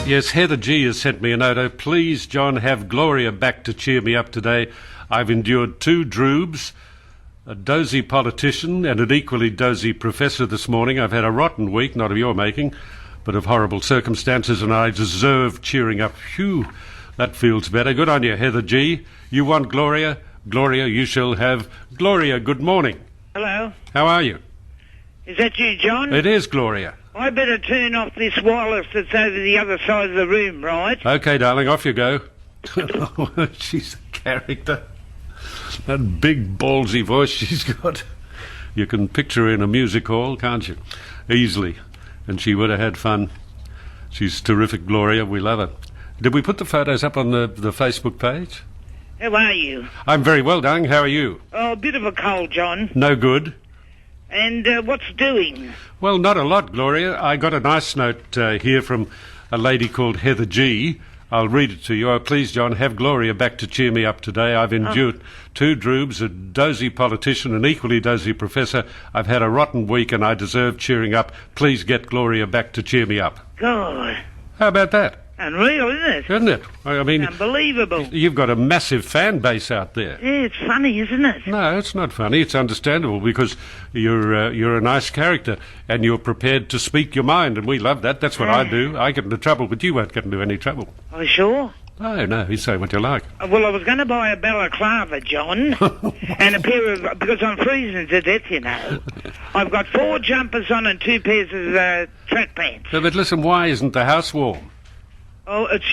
Yes, Heather G has sent me a note. Oh, please, John, have Gloria back to cheer me up today. I've endured 2 droobs, a dozy politician and an equally dozy professor this morning. I've had a rotten week, not of your making, but of horrible circumstances, and I deserve cheering up. Phew, that feels better. Good on you, Heather G. You want Gloria? Gloria, you shall have Gloria. Good morning. Hello. How are you? Is that you, John? It is, Gloria. I better turn off this wireless that's over the other side of the room, right? Okay, darling, off you go. She's a character. That big, ballsy voice she's got. You can picture her in a music hall, can't you? Easily. And she would have had fun. She's terrific, Gloria. We love her. Did we put the photos up on the Facebook page? How are you? I'm very well, darling. How are you? Oh, a bit of a cold, John. No good. And what's doing? Well, not a lot, Gloria. I got a nice note here from a lady called Heather G. I'll read it to you. Oh, please, John, have Gloria back to cheer me up today. I've endured 2 droobs, a dozy politician, an equally dozy professor. I've had a rotten week and I deserve cheering up. Please get Gloria back to cheer me up. God. How about that? Unreal, isn't it? Isn't it? I mean, unbelievable. You've got a massive fan base out there. Yeah, it's funny, isn't it? No, it's not funny. It's understandable because you're a nice character and you're prepared to speak your mind, and we love that. That's what I do. I get into trouble, but you won't get into any trouble. Are you sure? No, you say what you like. Well, I was going to buy a balaclava, John, and a pair of... because I'm freezing to death, you know. I've got 4 jumpers on and 2 pairs of track pants. But listen, why isn't the house warm? Oh, it's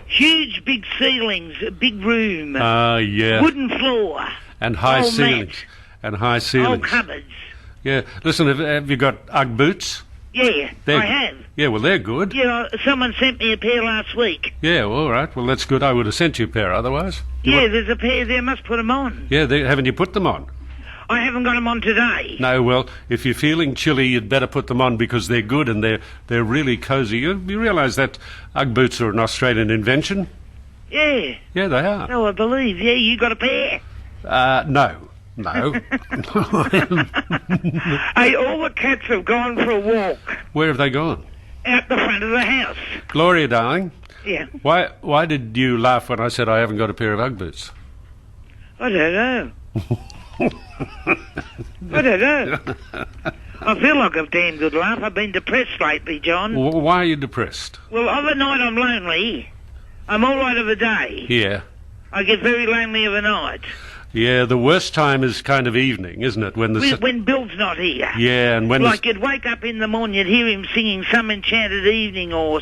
huge, big ceilings, a big room. Yeah. Wooden floor. And high ceilings. Mat. And high ceilings. Old cupboards. Yeah. Listen, have you got Ugg boots? Yeah, I have. Yeah, well, they're good. Yeah, someone sent me a pair last week. Yeah, well, all right. Well, that's good. I would have sent you a pair otherwise. There's a pair there. Must put them on. Yeah, haven't you put them on? I haven't got them on today. No, well, if you're feeling chilly, you'd better put them on because they're good and they're really cosy. You realise that Ugg boots are an Australian invention? Yeah. Yeah, they are. No, I believe. Yeah, you got a pair? No. No. Hey, all the cats have gone for a walk. Where have they gone? Out the front of the house. Gloria, darling. Yeah. Why did you laugh when I said I haven't got a pair of Ugg boots? I don't know. I don't know. I feel like a damn good laugh. I've been depressed lately, John. Why are you depressed? Well, of a night I'm lonely. I'm all right of a day. Yeah. I get very lonely of a night. Yeah, the worst time is kind of evening, isn't it? When Bill's not here. Yeah, and when... Like, you'd wake up in the morning, you'd hear him singing Some Enchanted Evening or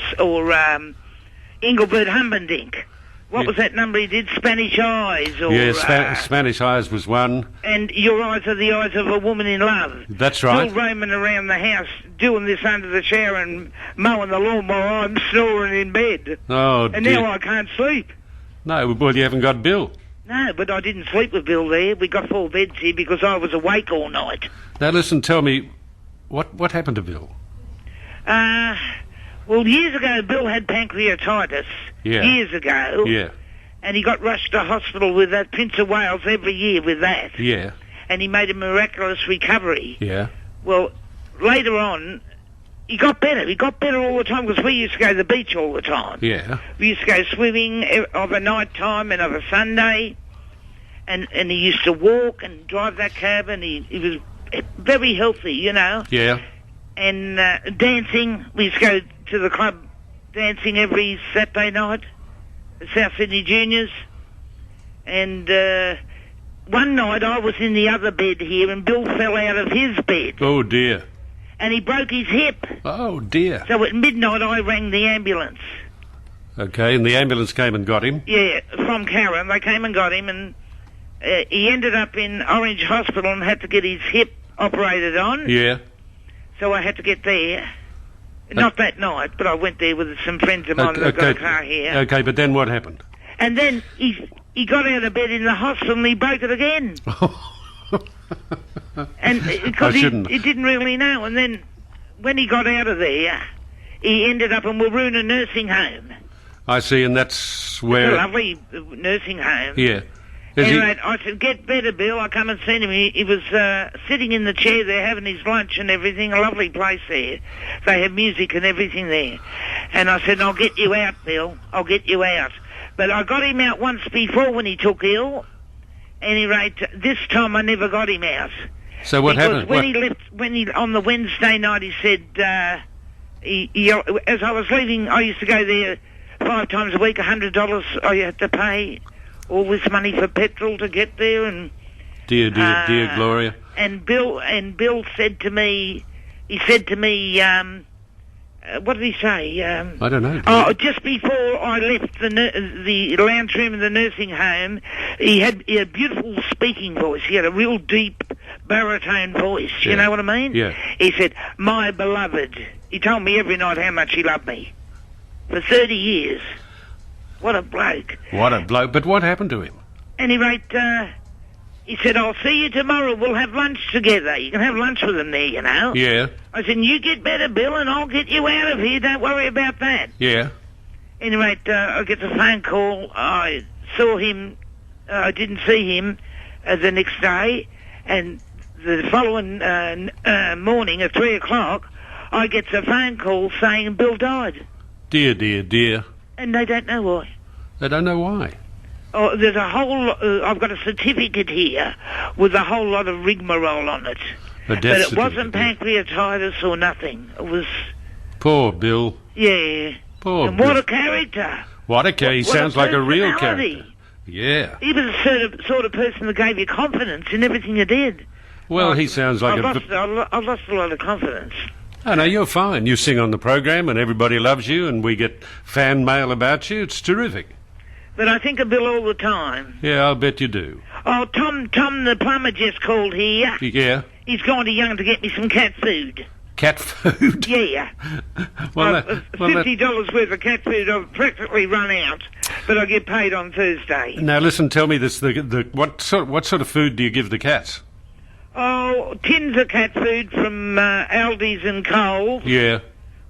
Engelbert Humperdinck. What was that number he did? Spanish Eyes? Or, Spanish Eyes was one. And Your Eyes Are the Eyes of a Woman in Love. That's right. Still roaming around the house, doing this under the shower and mowing the lawn while I'm snoring in bed. Oh, and dear. now I can't sleep. No, well, you haven't got Bill. No, but I didn't sleep with Bill there. We got 4 beds here because I was awake all night. Now, listen, tell me, what happened to Bill? Well, years ago, Bill had pancreatitis. Yeah. Years ago. Yeah. And he got rushed to hospital with that Prince of Wales every year with that. Yeah. And he made a miraculous recovery. Yeah. Well, later on, he got better. He got better all the time because we used to go to the beach all the time. Yeah. We used to go swimming of a night time and of a Sunday. And he used to walk and drive that cab, and he was very healthy, you know. Yeah. And dancing. We used to go to the club dancing every Saturday night at South Sydney Juniors. And one night I was in the other bed here and Bill fell out of his bed. Oh, dear. And he broke his hip. Oh, dear. So at midnight I rang the ambulance. Okay, and the ambulance came and got him? Yeah, from Karen. They came and got him, and he ended up in Orange Hospital and had to get his hip operated on. Yeah. So I had to get there. Not that night, but I went there with some friends of mine that got a car here. Okay, but then what happened? And then he got out of bed in the hospital and he broke it again. And because he didn't really know. And then when he got out of there, he ended up in Waroona nursing home. I see, and that's where... It's a lovely nursing home. Yeah. Anyway, I said, get better, Bill. I come and seen him. He was sitting in the chair there having his lunch and everything. A lovely place there. They have music and everything there. And I said, I'll get you out, Bill. I'll get you out. But I got him out once before when he took ill. Any rate, this time I never got him out. So what happened? When he left, on the Wednesday night, he said, as I was leaving, I used to go there 5 times a week, $100 I had to pay. All this money for petrol to get there, and dear Gloria. And Bill said to me, what did he say? I don't know. Oh, just before I left the lounge room in the nursing home, he had a beautiful speaking voice. He had a real deep baritone voice. Yeah. You know what I mean? Yeah. He said, "My beloved." He told me every night how much he loved me for 30 years. What a bloke. What a bloke. But what happened to him? Any rate, he said, "I'll see you tomorrow. We'll have lunch together. You can have lunch with him there, you know." Yeah. I said, "You get better, Bill, and I'll get you out of here. Don't worry about that." Yeah. Any rate, I get the phone call. I saw him. I didn't see him the next day. And the following morning at 3 o'clock, I get a phone call saying Bill died. Dear. And they don't know why. They don't know why. Oh, there's a whole... I've got a certificate here with a whole lot of rigmarole on it. But it wasn't pancreatitis or nothing. It was... Poor Bill. Yeah. Poor and Bill. what a character. What a character. He sounds like a real character. Yeah. He was the sort of person that gave you confidence in everything you did. Well, he sounds like I've lost a lot of confidence. Oh, no, you're fine. You sing on the program and everybody loves you and we get fan mail about you. It's terrific. But I think of Bill all the time. Yeah, I'll bet you do. Oh, Tom the plumber just called here. Yeah? He's gone to Young to get me some cat food. Cat food? Yeah. $50 worth of cat food. I've practically run out, but I get paid on Thursday. Now, listen, tell me this. What sort of food do you give the cats? Oh, tins of cat food from Aldi's and Coles. Yeah.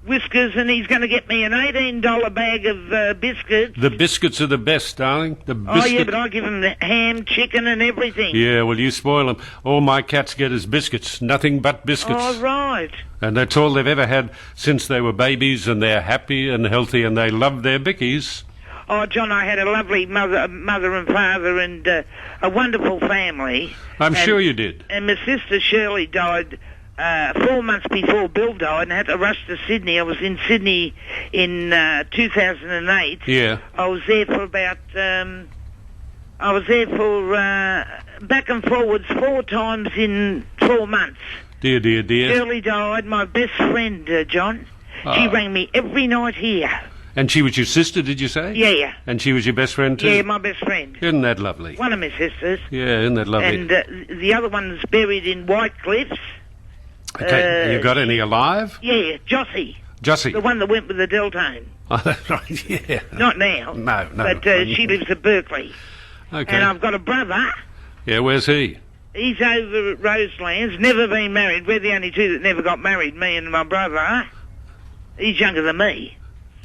Whiskers, and he's going to get me an $18 bag of biscuits. The biscuits are the best, darling. Oh, yeah, but I give them the ham, chicken, and everything. Yeah, well, you spoil them. All my cats get is biscuits. Nothing but biscuits. Oh, right. And that's all they've ever had since they were babies, and they're happy and healthy, and they love their bickies. Oh, John, I had a lovely mother and father and a wonderful family. I'm sure you did. And my sister Shirley died 4 months before Bill died, and I had to rush to Sydney. I was in Sydney in 2008. Yeah. I was there for about... back and forwards 4 times in 4 months. Dear. Shirley died. My best friend, John. She rang me every night here. And she was your sister, did you say? Yeah. And she was your best friend too? Yeah, my best friend. Isn't that lovely? One of my sisters. Yeah, isn't that lovely? And the other one's buried in White Cliffs. Okay, you got any alive? Yeah, Jossie. Jossie. The one that went with the Deltone. Oh, that's right, yeah. Not now. No. But she lives at Berkeley. Okay. And I've got a brother. Yeah, where's he? He's over at Roselands, never been married. We're the only two that never got married, me and my brother. He's younger than me.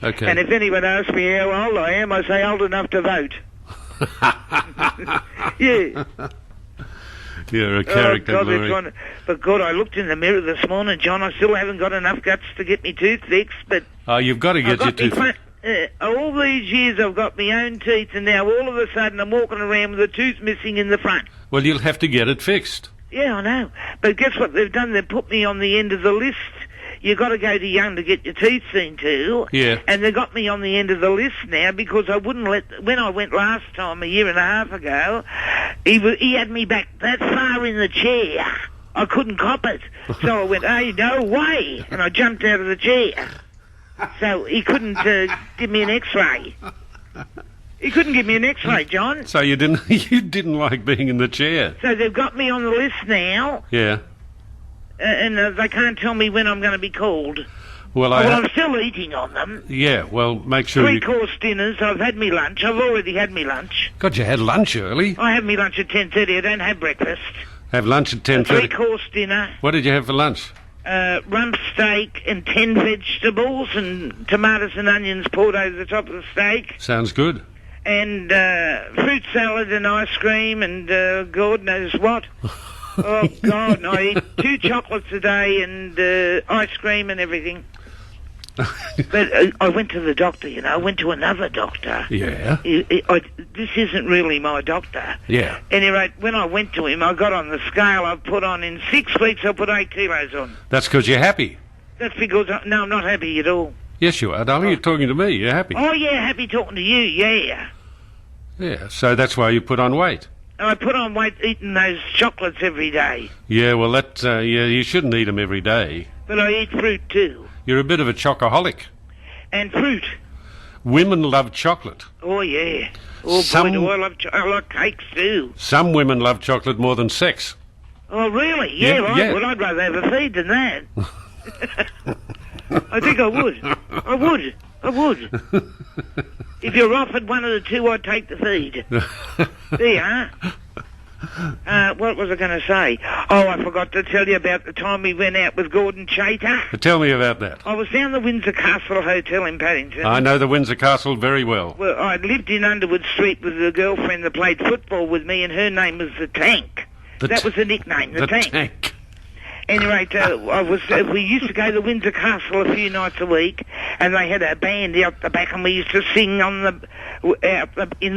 Okay. And if anyone asks me how old I am, I say old enough to vote. Yeah. You're a character, Gloria. But God, I looked in the mirror this morning, John. I still haven't got enough guts to get me tooth fixed, but... Oh, you've got to get your tooth fixed. All these years I've got my own teeth, and now all of a sudden I'm walking around with a tooth missing in the front. Well, you'll have to get it fixed. Yeah, I know. But guess what they've done? They've put me on the end of the list. You've got to go to Young to get your teeth seen to. Yeah. And they got me on the end of the list now because I wouldn't let... When I went last time, a year and a half ago, he had me back that far in the chair. I couldn't cop it. So I went, hey, no way. And I jumped out of the chair. So he couldn't give me an X-ray. He couldn't give me an X-ray, John. So you didn't like being in the chair. So they've got me on the list now. Yeah. And they can't tell me when I'm going to be called. Well, I'm still eating on them. Yeah, well, make sure 3-course dinners. I've had me lunch. I've already had me lunch. God, you had lunch early. I have me lunch at 10:30. I don't have breakfast. Have lunch at 10:30. A 3-course dinner. What did you have for lunch? Rump steak and 10 vegetables and tomatoes and onions poured over the top of the steak. Sounds good. and fruit salad and ice cream and God knows what. Oh, God, and I eat 2 chocolates a day and ice cream and everything. But I went to the doctor, you know. I went to another doctor. Yeah. This isn't really my doctor. Yeah. Anyway, when I went to him, I got on the scale. I put on, in 6 weeks, I put 8 kilos on. That's because you're happy. That's because, no, I'm not happy at all. Yes, you are, darling. You're talking to me. You're happy. Oh, yeah, happy talking to you, yeah. Yeah, so that's why you put on weight. I put on weight eating those chocolates every day. Yeah, well, you shouldn't eat them every day. But I eat fruit too. You're a bit of a chocoholic. And fruit. Women love chocolate. Oh, yeah. Oh, boy, do I like cakes too. Some women love chocolate more than sex. Oh, really? Yeah, yeah. I'd rather have a feed than that. I think I would. I would. If you're offered one of the two, I'd take the feed. There you are. What was I going to say? Oh, I forgot to tell you about the time we went out with Gordon Chater. Tell me about that. I was down the Windsor Castle Hotel in Paddington. I know the Windsor Castle very well. Well, I lived in Underwood Street with a girlfriend that played football with me, and her name was the Tank. That was the nickname, the Tank. Anyway, we used to go to Windsor Castle a few nights a week, and they had a band out the back, and we used to sing in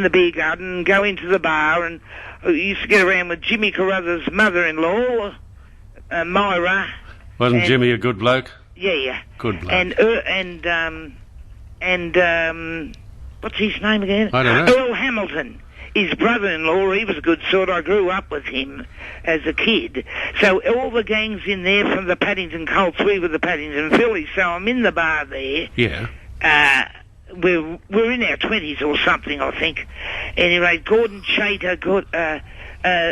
the beer garden and go into the bar, and we used to get around with Jimmy Carruthers' mother-in-law, Myra. Wasn't Jimmy a good bloke? Yeah. Good bloke. And what's his name again? I don't know. Earl Hamilton. His brother-in-law, he was a good sort. I grew up with him as a kid. So all the gangs in there from the Paddington Colts, we were the Paddington Phillies. So I'm in the bar there. Yeah. We're in our 20s or something, I think. Anyway, Gordon Chater,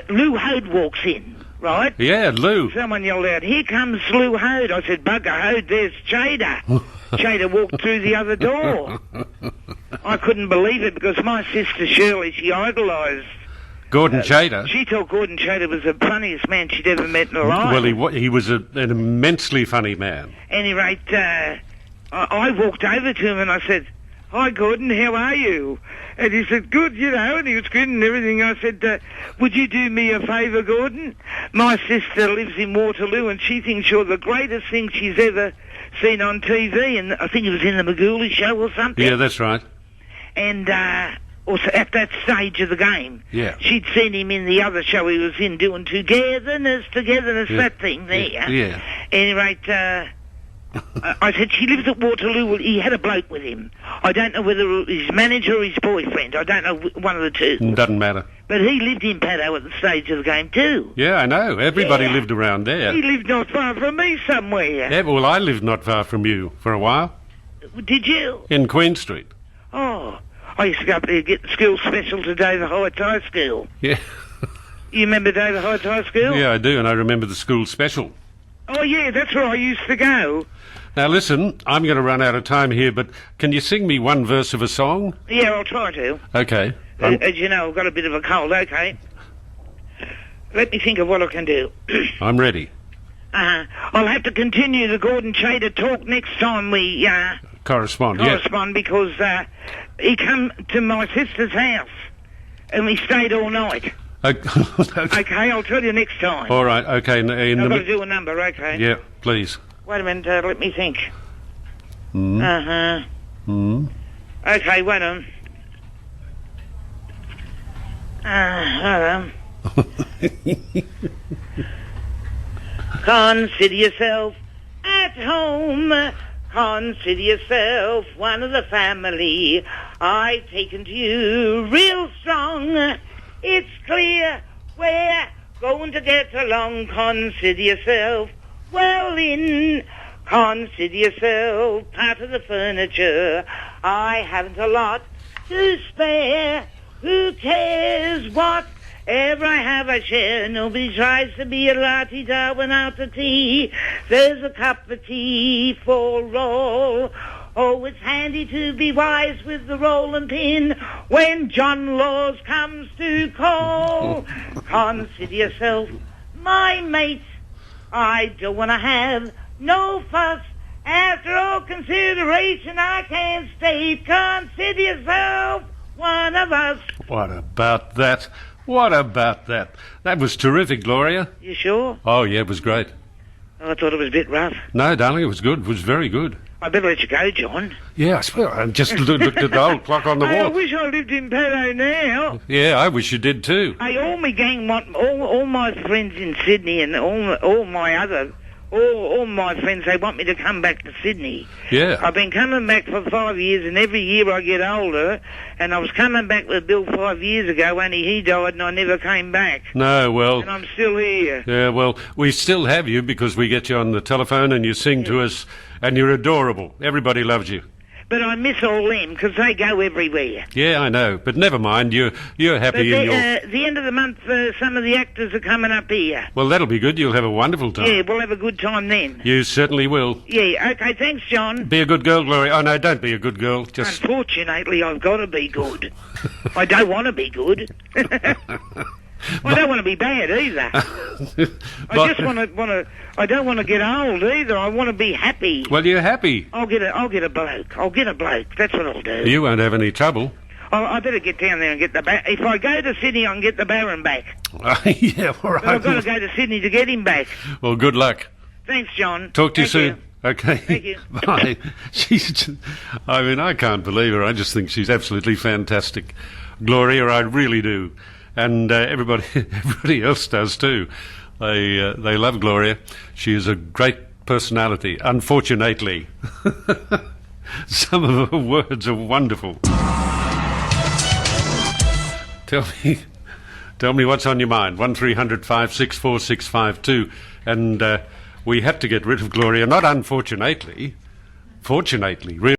Lou Hode walks in, right? Yeah, Lou. Someone yelled out, "Here comes Lou Hode." I said, "Bugger Hode, there's Chater." Chater walked through the other door. I couldn't believe it because my sister Shirley, she idolised Gordon Chater. She thought Gordon Chater was the funniest man she'd ever met in her life. Well, he was an immensely funny man. Anyway, I walked over to him and I said, "Hi, Gordon, how are you?" And he said, "Good, you know," and he was grinning and everything. I said, "Would you do me a favour, Gordon? My sister lives in Waterloo and she thinks you're the greatest thing she's ever seen on TV," and I think it was in the Magooly show or something. Yeah, that's right. And also at that stage of the game, yeah, she'd seen him in the other show he was in doing togetherness, that thing there. Yeah. Anyway, I said, "She lives at Waterloo." Well, he had a bloke with him. I don't know whether it was his manager or his boyfriend. I don't know, one of the two. Doesn't matter. But he lived in Paddo at the stage of the game too. Yeah, I know. Everybody lived around there. He lived not far from me somewhere. Yeah, well, I lived not far from you for a while. Did you? In Queen Street. Oh, I used to go up there and get the school special to David Heights High School. Yeah. You remember David Heights High School? Yeah, I do, and I remember the school special. Oh, yeah, that's where I used to go. Now, listen, I'm going to run out of time here, but can you sing me one verse of a song? Yeah, I'll try to. Okay. As you know, I've got a bit of a cold, okay. Let me think of what I can do. I'm ready. I'll have to continue the Gordon Chater talk next time we correspond, because he come to my sister's house and we stayed all night. Okay, I'll tell you next time. All right, okay. I've got to do a number, okay. Yeah, please. Wait a minute, let me think. Mm. Okay, wait on. Hold on. Consider yourself at home. Consider yourself one of the family. I've taken to you real strong. It's clear we're going to get along. Consider yourself well in. Consider yourself part of the furniture. I haven't a lot to spare. Who cares whatever I have, I share. Nobody tries to be a la-ti-da without a tea. There's a cup of tea for all. Oh, it's handy to be wise with the rolling pin when John Laws comes to call. Consider yourself my mate. I don't want to have no fuss. After all consideration, I can't state. Consider yourself one of us. What about that? What about that? That was terrific, Gloria. You sure? Oh, yeah, it was great. Oh, I thought it was a bit rough. No, darling, it was good. It was very good. I better let you go, John. Yeah, I swear, I just looked at the old clock on the Hey, I wall. wish I lived in Paddo now. Yeah, I wish you did too. Hey, all my gang want all my friends in Sydney and all my friends, they want me to come back to Sydney. Yeah. I've been coming back for 5 years, and every year I get older, and I was coming back with Bill 5 years ago, only he died and I never came back. No, well, And I'm still here. yeah, well, we still have you because we get you on the telephone and you sing to us and you're adorable. Everybody loves you. But I miss all them, because they go everywhere. Yeah, I know, but never mind. You're But happy in your... the end of the month, some of the actors are coming up here. Well, that'll be good. You'll have a wonderful time. Yeah, we'll have a good time then. You certainly will. Yeah, okay, thanks, John. Be a good girl, Gloria. Oh, no, don't be a good girl. Just... Unfortunately, I've got to be good. I don't want to be good. I don't want to be bad either. I just want to. I don't want to get old either. I want to be happy. Well, you're happy. I'll get a bloke. I'll get a bloke. That's what I'll do. You won't have any trouble. I better get down there and get the if I go to Sydney, I can get the Baron back. Yeah, all right. But I've got to go to Sydney to get him back. Well, good luck. Thanks, John. Talk to you Thank soon. Okay. Thank you. Bye. I mean, I can't believe her. I just think she's absolutely fantastic. Gloria, I really do. And everybody else does too. They love Gloria. She is a great personality. Unfortunately, some of her words are wonderful. Tell me what's on your mind. 1300 564 652. And we had to get rid of Gloria. Not unfortunately, fortunately, really.